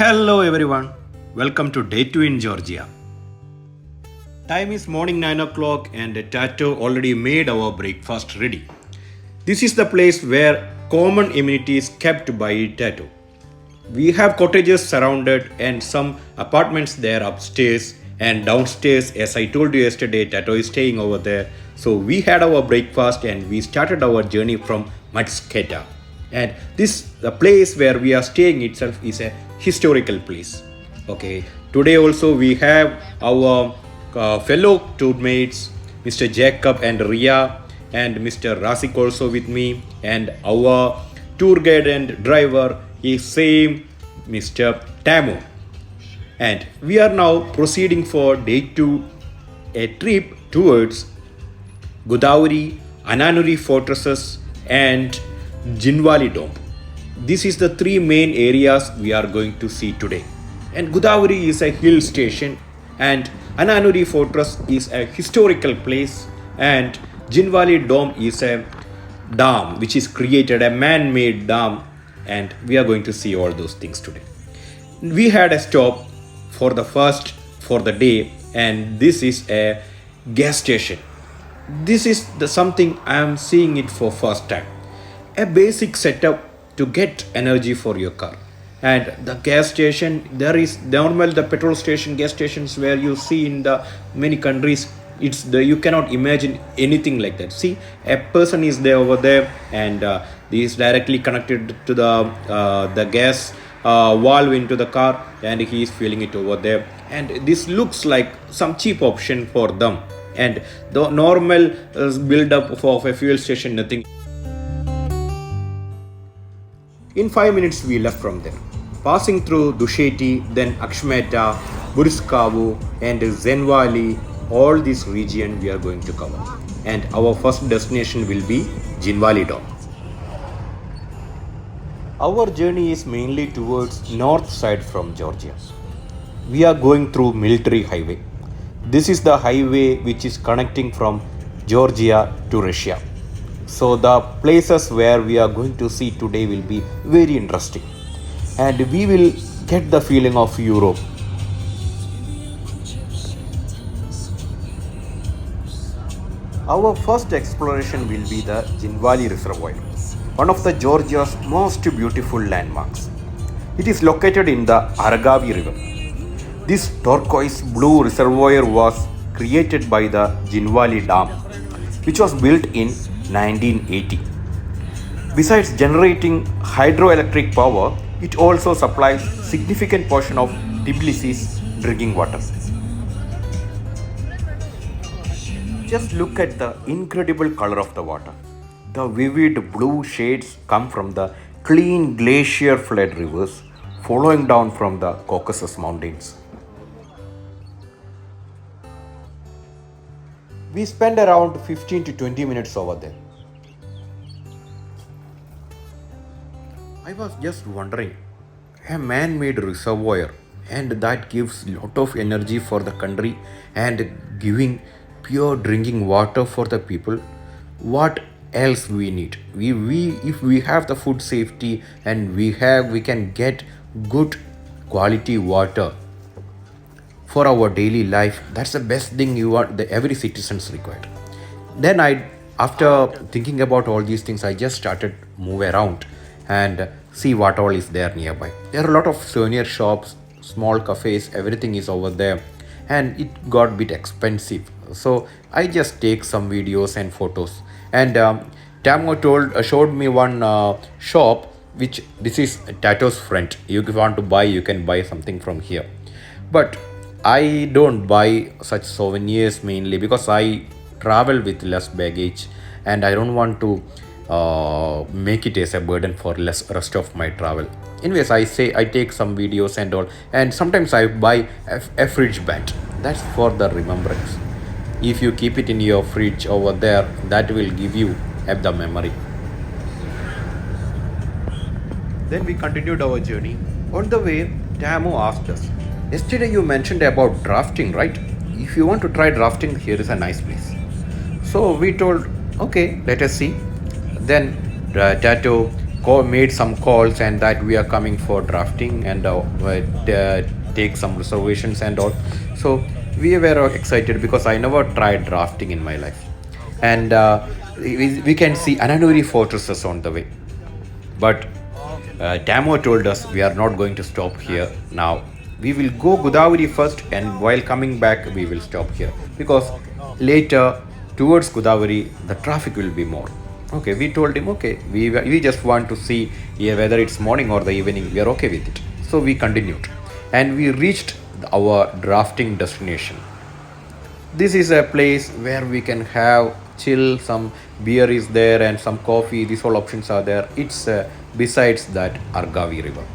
Hello everyone, welcome to day 2 in Georgia. Time is morning 9 o'clock and Tato already made our breakfast ready. This is the place where common amenities kept by Tato. We have cottages surrounded and some apartments there upstairs and downstairs. As I told you yesterday, Tato is staying over there. So we had our breakfast and we started our journey from Matsketa. And the place where we are staying itself is a historical place. Okay, today also we have our fellow tourmates, Mr. Jacob and Ria, and Mr. Rasik also with me, and our tour guide and driver is same Mr. Tamo. And we are now proceeding for day 2, a trip towards Gudauri, Ananuri fortresses and Jinvali Dome. This is the 3 main areas we are going to see today. And Gudauri is a hill station and Ananuri fortress is a historical place and Jinvali Dome is a dam which is created, a man-made dam, and we are going to see all those things today. We had a stop for the day, and this is a gas station. This is something I am seeing it for first time. A basic setup to get energy for your car. And the gas station, there is the petrol station, gas stations where you see in the many countries, you cannot imagine anything like that. See, a person is there over there, and he is directly connected to the gas valve into the car, and he is filling it over there. And this looks like some cheap option for them. And the normal build up of a fuel station, nothing. In 5 minutes we left from there, passing through Dusheti, then Akshmeta, Buriskavu and Zenvali. All this region we are going to cover, and our first destination will be Jinvali Dome. Our journey is mainly towards north side from Georgia. We are going through military highway. This is the highway which is connecting from Georgia to Russia. So the places where we are going to see today will be very interesting, and we will get the feeling of Europe. Our first exploration will be the Jinvali Reservoir, one of the Georgia's most beautiful landmarks. It is located in the Aragavi River. This turquoise blue reservoir was created by the Jinvali Dam, which was built in 1980. Besides generating hydroelectric power, it also supplies significant portion of Tbilisi's drinking water. Just look at the incredible color of the water. The vivid blue shades come from the clean glacier flood rivers flowing down from the Caucasus Mountains. We spent around 15 to 20 minutes over there. I was just wondering, a man-made reservoir, and that gives lot of energy for the country and giving pure drinking water for the people. What else we need? If we have the food safety and we can get good quality water for our daily life. That's the best thing every citizen's required. Then after thinking about all these things, I just started move around and see what all is there nearby. There are a lot of souvenir shops, small cafes, everything is over there, and it got a bit expensive. So I just take some videos and photos. And Tamo showed me one shop, which this is Tato's friend. You want to buy, you can buy something from here. But I don't buy such souvenirs mainly because I travel with less baggage and I don't want to make it as a burden for rest of my travel. Anyways, I take some videos and all, and sometimes I buy a fridge band. That's for the remembrance. If you keep it in your fridge over there, that will give you the memory. Then we continued our journey. On the way, Tamo asked us, yesterday you mentioned about drafting, right? If you want to try drafting, here is a nice place. So we told, okay, let us see. Then Tato made some calls and that we are coming for drafting and take some reservations and all. So we were excited because I never tried drafting in my life. And we can see Ananuri fortresses on the way. But Tamo told us we are not going to stop here now. We will go Gudauri first, and while coming back, we will stop here because later towards Gudauri the traffic will be more. Okay, we told him okay, we just want to see here whether it's morning or the evening. We are okay with it. So we continued, and we reached our drafting destination. This is a place where we can have chill, some beer is there and some coffee, these all options are there. It's besides that Argavi river.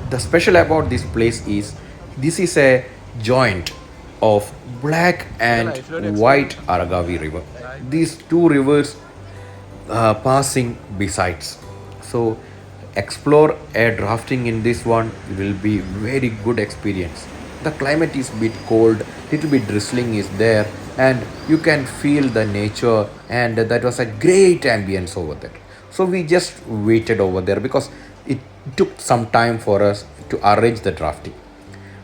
The special about this place is this is a joint of black and white Aragavi river. These two rivers passing besides. So explore a drafting in this one will be very good experience. The climate is bit cold, little bit drizzling is there, and you can feel the nature, and that was a great ambience over there. So we just waited over there because it took some time for us to arrange the drafting.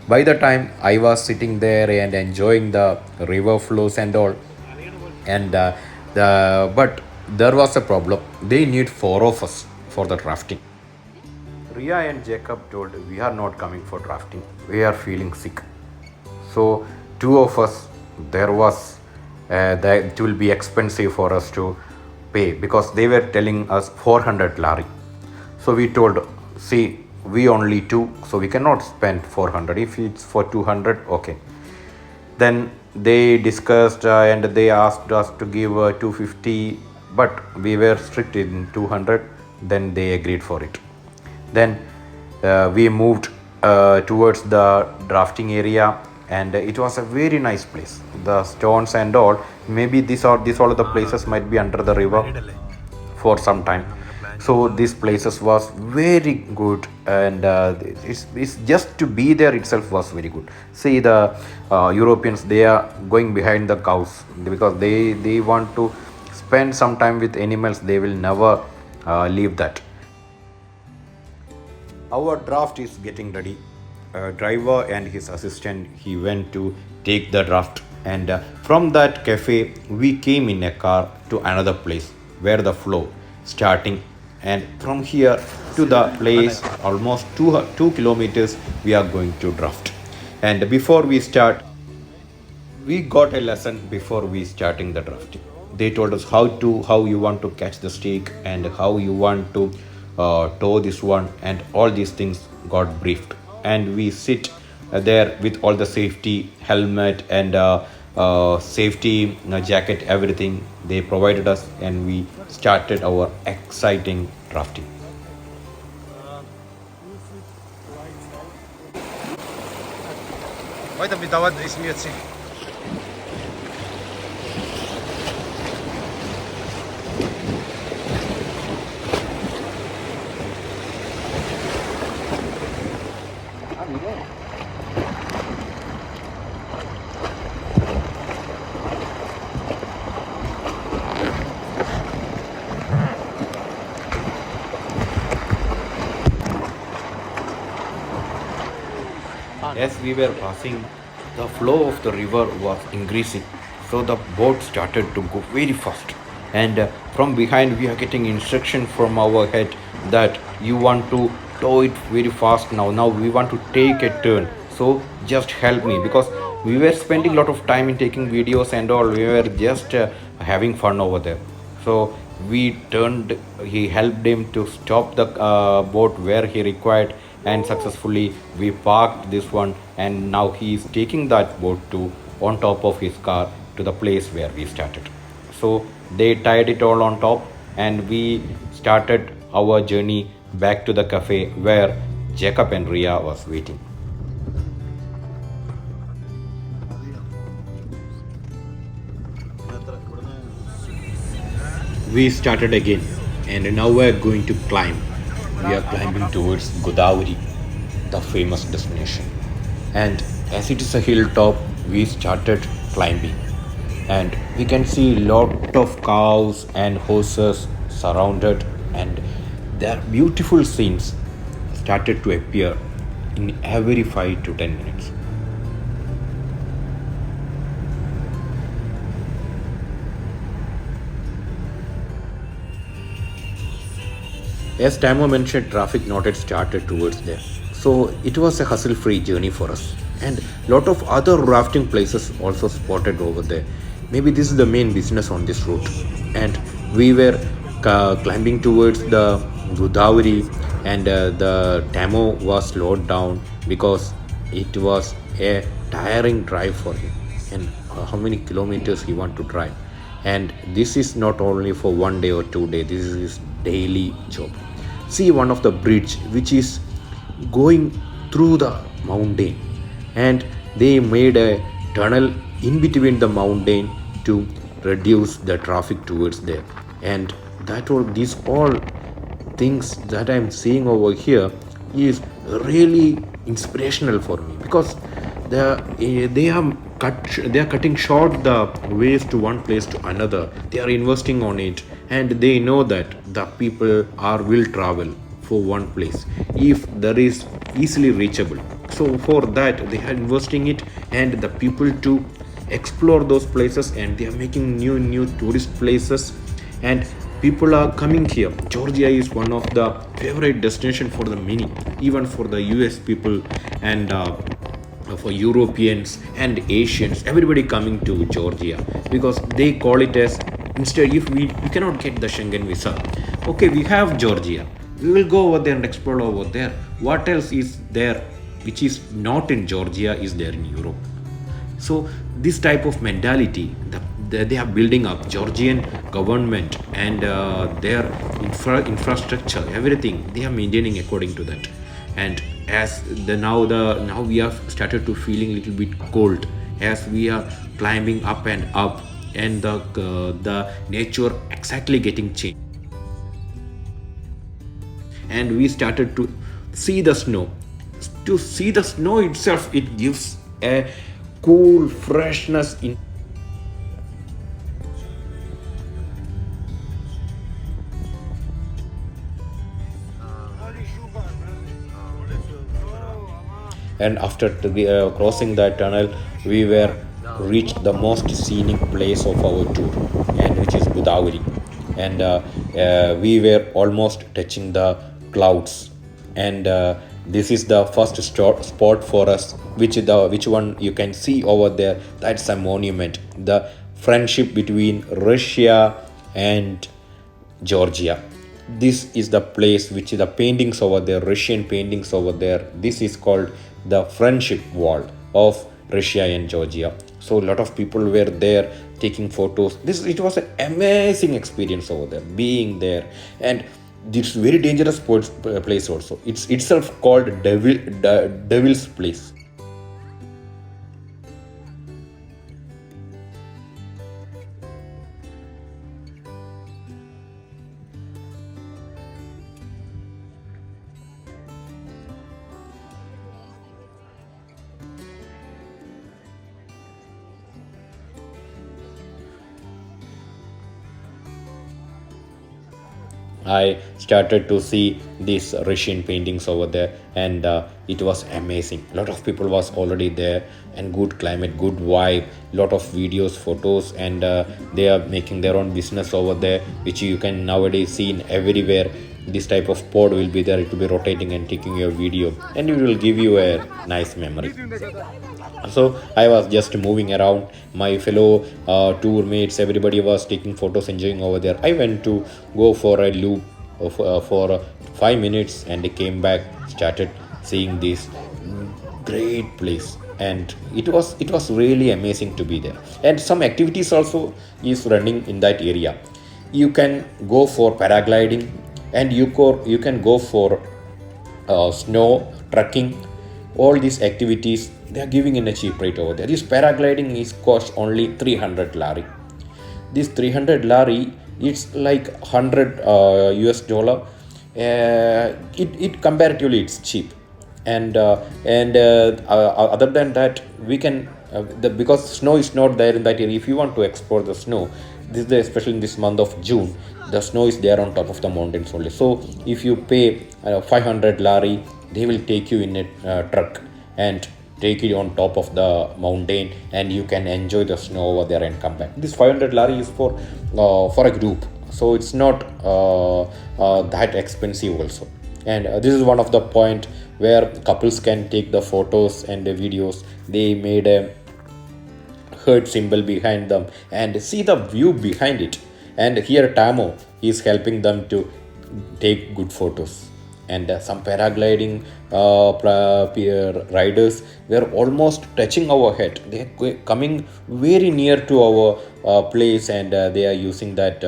By the time I was sitting there and enjoying the river flows and all, and but there was a problem. They need four of us for the drafting. Ria and Jacob told we are not coming for drafting. We are feeling sick. So two of us, there was that it will be expensive for us to pay because they were telling us 400 lari. So we told, see, we only two, so we cannot spend 400. If it's for 200, okay. Then they discussed and they asked us to give 250, but we were strict in 200. Then they agreed for it. Then we moved towards the drafting area, and it was a very nice place. The stones and all, maybe these all of the places might be under the river for some time. So these places was very good, and it's just to be there itself was very good. See the Europeans, they are going behind the cows because they want to spend some time with animals. They will never leave that. Our draft is getting ready. Driver and his assistant, he went to take the draft, and from that cafe we came in a car to another place where the flow starting, and from here to the place almost 2 kilometers we are going to draft. And before we start, we got a lesson before we starting the drafting. They told us how you want to catch the stake and how you want to tow this one, and all these things got briefed. And we sit there with all the safety helmet and safety jacket, everything they provided us, and we started our exciting drafting. Ой, там бедоват и смеется. As we were passing, the flow of the river was increasing, so the boat started to go very fast. And from behind, we are getting instruction from our head that you want to tow it very fast now. Now we want to take a turn, so just help me, because we were spending a lot of time in taking videos and all. We were just having fun over there. So we turned, he helped him to stop the boat where he required, and successfully we parked this one, and now he is taking that boat to on top of his car to the place where we started. So they tied it all on top, and we started our journey back to the cafe where Jacob and Ria was waiting. We started again, and now we are going to climb. We are climbing towards Gudauri, the famous destination. And as it is a hilltop, we started climbing. And we can see lot of cows and horses surrounded, and their beautiful scenes started to appear in every 5 to 10 minutes. As Tamo mentioned, traffic not yet started towards there. So it was a hustle-free journey for us. And lot of other rafting places also spotted over there. Maybe this is the main business on this route. And we were climbing towards the Gudauri, and the Tamo was slowed down because it was a tiring drive for him. And how many kilometers he want to drive. And this is not only for 1 day or 2 days, this is his daily job. See one of the bridge which is going through the mountain, and they made a tunnel in between the mountain to reduce the traffic towards there. And that all these all things that I'm seeing over here is really inspirational for me, because they are they are cutting short the ways to one place to another. They are investing on it, and they know that the people are will travel for one place if there is easily reachable. So for that they are investing it, and the people to explore those places, and they are making new tourist places, and people are coming here. Georgia is one of the favorite destination for the many, even for the US people, and for Europeans and Asians, everybody coming to Georgia, because they call it as, instead if we cannot get the Schengen visa, okay, we have Georgia, we will go over there and explore over there. What else is there which is not in Georgia is there in Europe? So this type of mentality they are building up, Georgian government, and their infrastructure, everything they are maintaining according to that. And as now we have started to feeling a little bit cold as we are climbing up and up, and the nature exactly getting changed, and we started to see the snow. To see the snow itself, it gives a cool freshness in. And after crossing that tunnel, we were reached the most scenic place of our tour, and which is Gudauri. And we were almost touching the clouds, and this is the first spot for us, which one you can see over there. That's a monument, the friendship between Russia and Georgia. This is the place which is the paintings over there, Russian paintings over there. This is called the friendship wall of Russia and Georgia. So a lot of people were there taking photos. It was an amazing experience over there, being there. And this very dangerous place also. It's itself called Devil's Place. I started to see these Russian paintings over there, and it was amazing. A lot of people was already there, and good climate, good vibe, lot of videos, photos, and they are making their own business over there, which you can nowadays see in everywhere. This type of pod will be there, it will be rotating and taking your video, and it will give you a nice memory. So I was just moving around, my fellow tour mates, everybody was taking photos, enjoying over there. I went to go for a loop for 5 minutes, and I came back, started seeing this great place, and it was really amazing to be there. And some activities also is running in that area. You can go for paragliding, and you can go for snow trekking. All these activities they are giving in a cheap rate over there. This paragliding is cost only 300 lari. This 300 lari, it's like 100 US dollar. It comparatively it's cheap, and other than that, we can because snow is not there in that area. If you want to explore the snow, especially in this month of June, the snow is there on top of the mountains only. So if you pay 500 lari, they will take you in a truck and take it on top of the mountain, and you can enjoy the snow over there and come back. This 500 lari is for a group, so it's not that expensive also. And this is one of the point where couples can take the photos and the videos. They made a heart symbol behind them and see the view behind it. And here Tamo is helping them to take good photos. And some paragliding riders were almost touching our head. They are coming very near to our place, and they are using that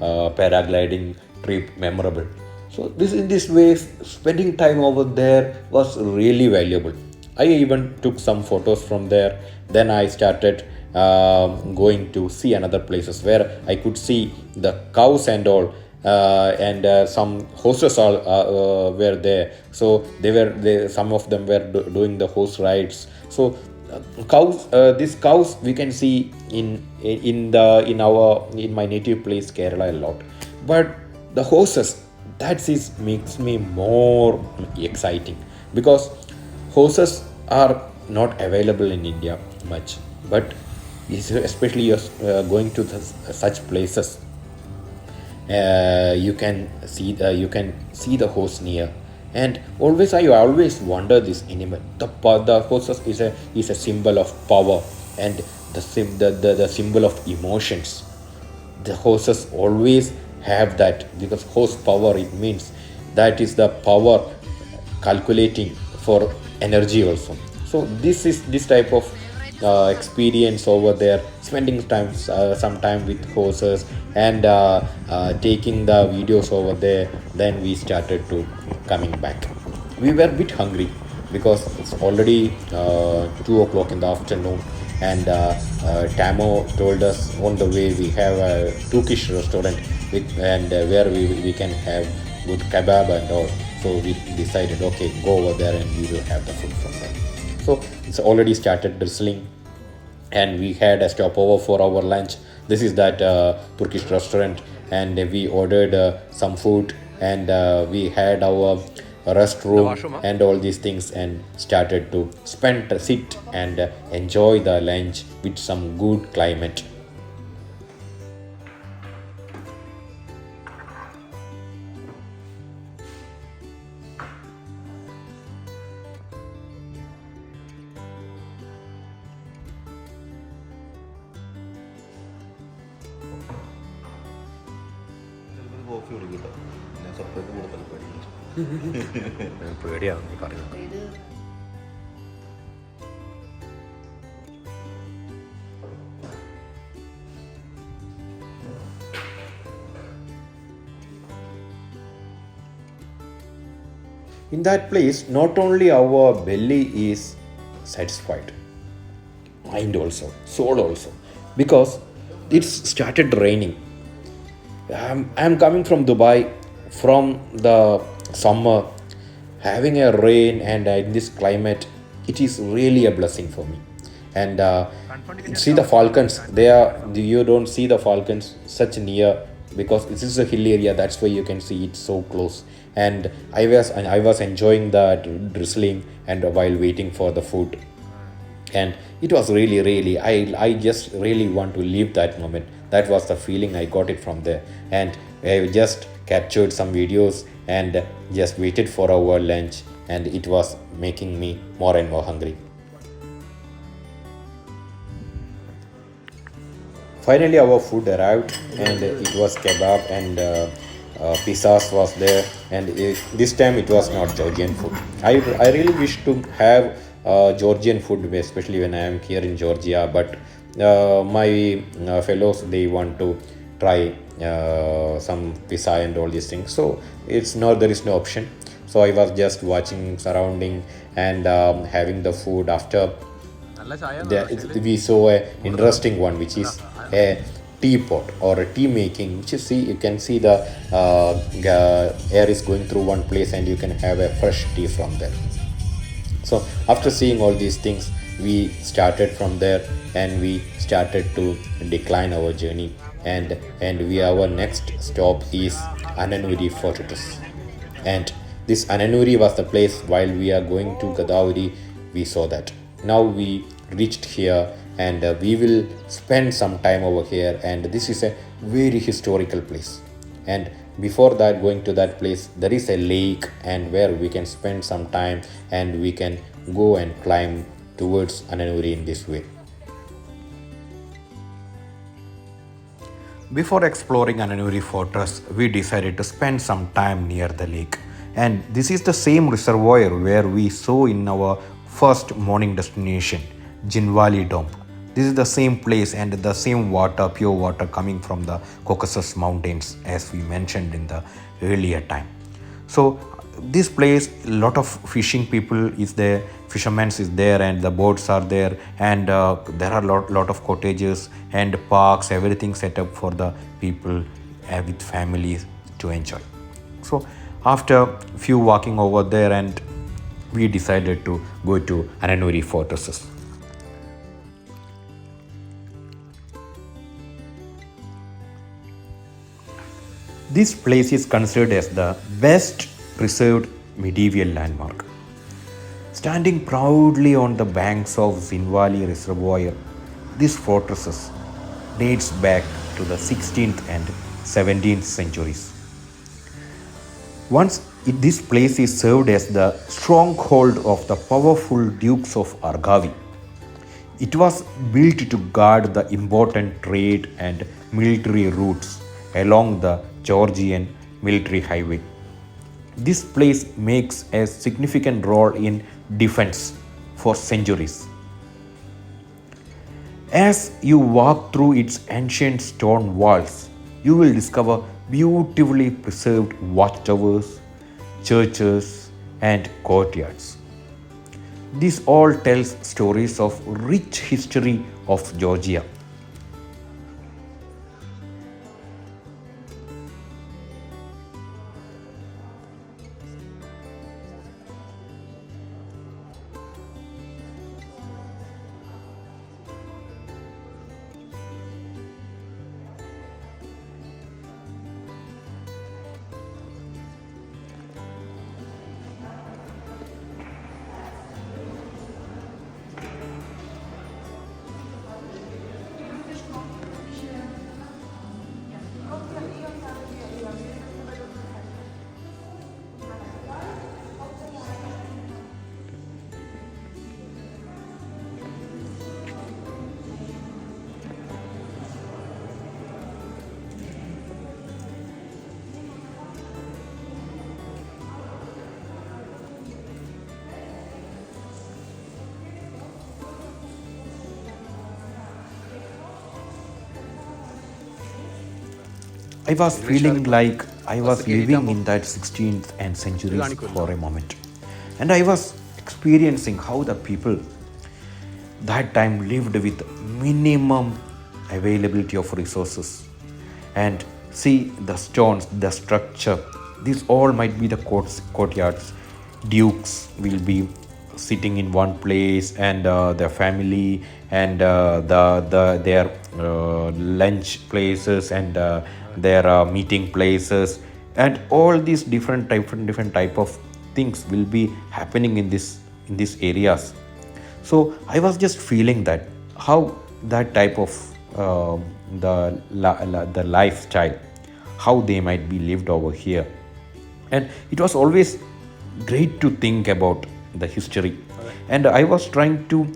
paragliding trip memorable. So this in this way, spending time over there was really valuable. I even took some photos from there. Then I started going to see another places where I could see the cows and all, and some horses all were there. So some of them were doing the horse rides. So cows, these cows we can see in my native place Kerala a lot, but the horses, that is makes me more exciting, because horses are not available in India much, but especially going to such places, you can see the horse near. And I always wonder this animal. The horses is a symbol of power, and the symbol of emotions. The horses always have that, because horsepower, it means that is the power calculating for energy also. So this type of experience over there, spending some time with horses, and taking the videos over there. Then we started to coming back. We were a bit hungry because it's already 2 o'clock in the afternoon, and Tamo told us on the way we have a Turkish restaurant where we can have good kebab and all. So we decided, okay, go over there and we will have the food from there. So it's already started drizzling, and we had a stopover for our lunch. This is that Turkish restaurant, and we ordered some food, and we had our restroom and all these things, and started to sit and enjoy the lunch with some good climate. പേടിയാണ് നീ പറയുന്നത്. In that place, not only our belly is satisfied, mind also, soul also, because it's started raining. I'm coming from Dubai, from the summer, having a rain, and in this climate, it is really a blessing for me. And see the falcons, you don't see the falcons such near, because this is a hill area. That's why you can see it so close. And I was enjoying that drizzling and while waiting for the food, and it was really I just really want to live that moment. That was the feeling I got it from there. And I just captured some videos and just waited for our lunch, and it was making me more and more hungry. Finally our food arrived, and it was kebab, and pizzas was there. And this time it was not Georgian food. I really wish to have Georgian food, especially when I am here in Georgia, but my fellows, they want to try some pizza and all these things, so there is no option. So I was just watching surrounding and having the food. After we saw a interesting one, which is a teapot or a tea making, which you can see the air is going through one place, and you can have a fresh tea from there. So after seeing all these things, we started from there, and we started to decline our journey, and our next stop is Ananuri fortress. And this Ananuri was the place while we are going to Gudauri, we saw that. Now we reached here, and we will spend some time over here, and this is a very historical place. And before that, going to that place, there is a lake, and where we can spend some time, and we can go and climb towards Ananuri in this way. Before exploring Ananuri Fortress, we decided to spend some time near the lake. And this is the same reservoir where we saw in our first morning destination, Jinvali Dome. This is the same place and the same water, pure water coming from the Caucasus Mountains as we mentioned in the earlier time. So this place, lot of fishing people is there, fishermen is there, and the boats are there, and there are lot of cottages and parks, everything set up for the people with families to enjoy. So after few walking over there, and we decided to go to Ananuri fortresses. This place is considered as the best preserved medieval landmark. Standing proudly on the banks of Jinvali Reservoir, this fortress dates back to the 16th and 17th centuries. Once this place is served as the stronghold of the powerful Dukes of Argavi. It was built to guard the important trade and military routes along the Georgian military highway. This place makes a significant role in defense for centuries. As you walk through its ancient stone walls, you will discover beautifully preserved watchtowers, churches, and courtyards. This all tells stories of rich history of Georgia. I was feeling like I was living in that 16th and centuries for a moment. And I was experiencing how the people that time lived with minimum availability of resources. And see the stones, the structure, these all might be the courtyards. Dukes will be sitting in one place, and their family, and their lunch places, and their meeting places, and all these different type of things will be happening in these areas. So I was just feeling that how that type of the lifestyle, how they might be lived over here. And it was always great to think about the history. And I was trying to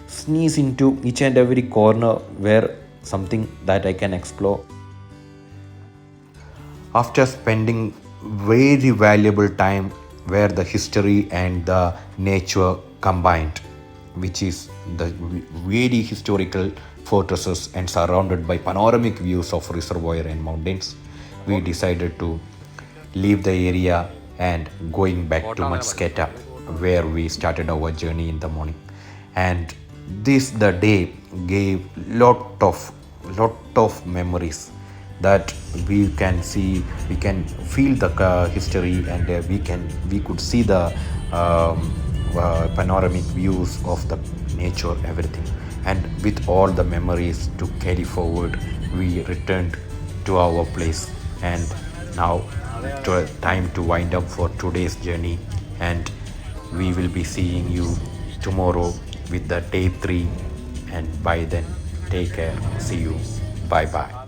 sneeze into each and every corner where something that I can explore. After spending very valuable time where the history and the nature combined, which is the very historical fortresses and surrounded by panoramic views of reservoir and mountains, we decided to leave the area and going back to Matsketa, where we started our journey in the morning. And this the day gave lot of memories that we can see, we can feel the history, and we could see the panoramic views of the nature, everything. And with all the memories to carry forward, we returned to our place. And now, time to wind up for today's journey. And we will be seeing you tomorrow with the day 3. And by then, take care. See you. Bye bye.